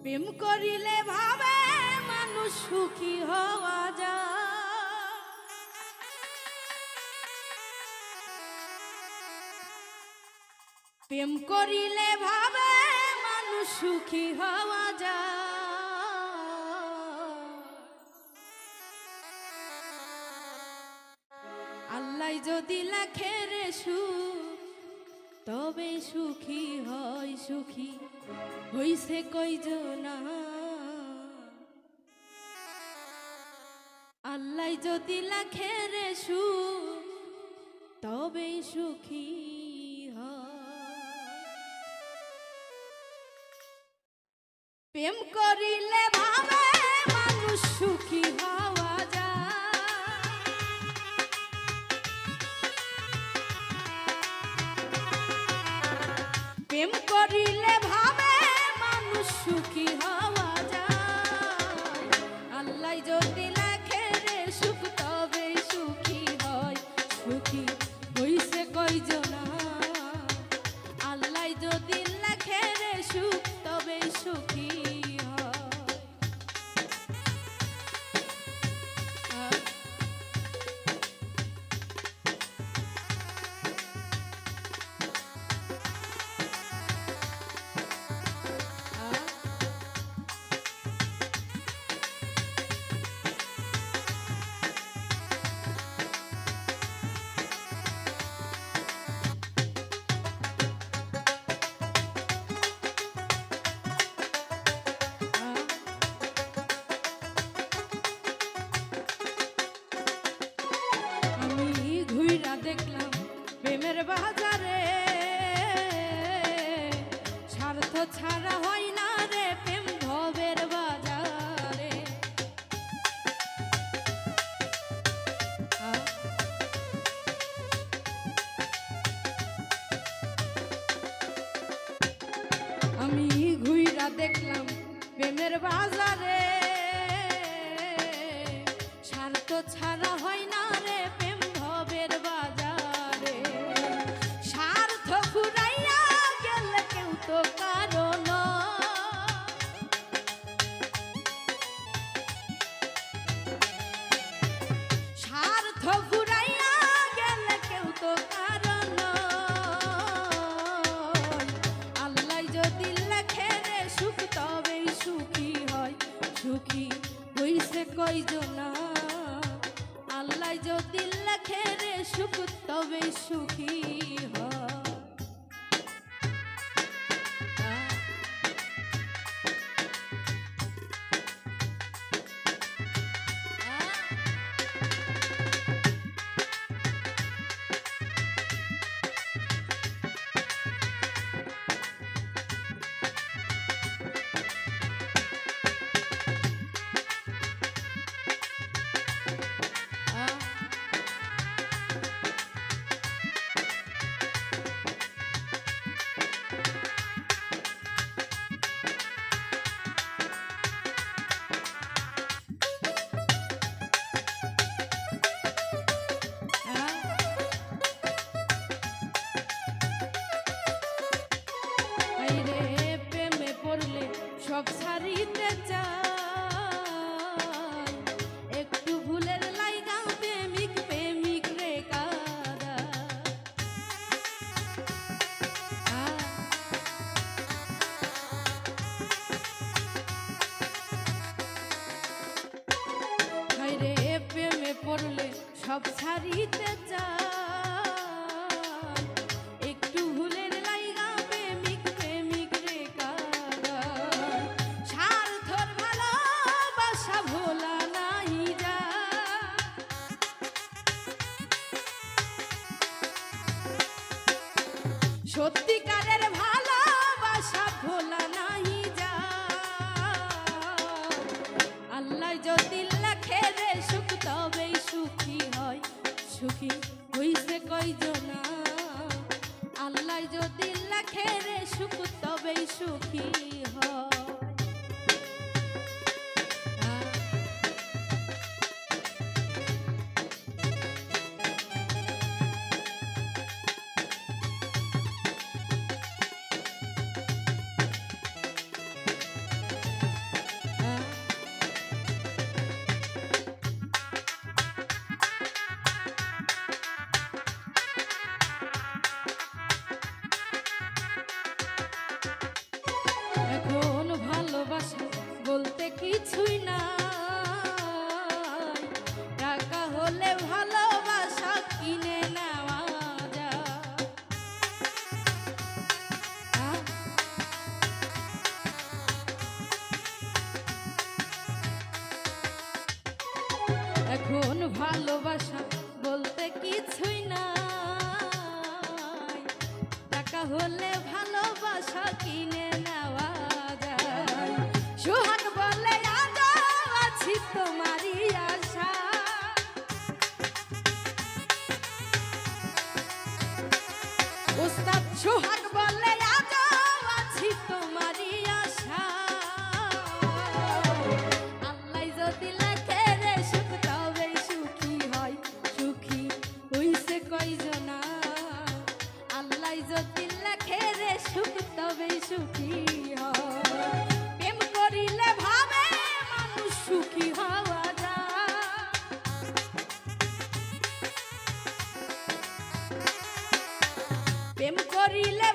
প্রেম করিলে ভাবে মানুষ সুখী হওয়া যায়। প্রেম করিলে ভাবে মানুষ সুখী হওয়া যায়। আল্লাহ যদি লেখে রে সুখ তবে সুখী হয় সুখী হইছে কয়জনা। আল্লাহ যদি লেখে রে সুখ তবে সুখী হয়। প্রেম করিলে ভাবে মানুষ সুখী হওয়া যায়। প্রেম করিলে ভাবে মানুষ সুখী হওয়া যায়। আল্লাহ যদি লেখে রে সুখ তবে সুখী হয় সুখী হইছে কয়জনা। আল্লাহ যদি লেখে রে সুখ তবে সুখী দেখলাম প্রেমের বাজারে স্বার্থ ছাড়া হয় না রে প্রেম ভবের বাজারে। আমি ঘুইরা দেখলাম প্রেমের বাজারে স্বার্থ ছাড়া হয় না রে প্রেম ভবের বাজারে। স্বার্থ ফুরাইয়া গেলে কেউ তো কারো নয়। স্বার্থ ফুরাইয়া গেলে কেউ তো কারো নয়। আল্লাহ যদি লেখে রে সুখ তবেই সুখী হয় সুখী হইছে কয়জনা। আল্লাহ যদি লেখে রে সুখ তবে সুখী হয়। সব ছাড়িতে চাই একটু ভুলের লাইগা প্রেমিক প্রেমিক রে কাদা। হায়রে প্রেমে পড়লে সব ছাড়িতে চাই একটু ভুলের লাইগা প্রেমিক প্রেমিক রে কাদা। স্বার্থর ভালোবাসা ভোলা নাই যা। সত্যিকারের ভালোবাসা ভোলা নাই যা। আল্লাহ যদি লেখে রে সুখ তবেই সুখী হয় সুখী হইছে কয়জনা। আল্লাহ যদি লেখে রে সুখ তবেই সুখী হয়। এখন ভালোবাসা বলতে কিছুই নাই, টাকা হলে ভালোবাসা কিনে নেওয়া যায়। সোহাগ বলে আজও আছি তোমারই আশা, ওস্তাদ সোহাগ বলে আজও আছি তোমারই আশা। আল্লাহ যদি লেখে রে সুখ তবে সুখী হয়, সুখী হইছে কয়জনা। আল্লাহ যদি লেখে রে সুখ তবে সুখী হয়, প্রেম করিলে ভাবে মানুষ সুখী হওয়া যায়। প্রেম করিলে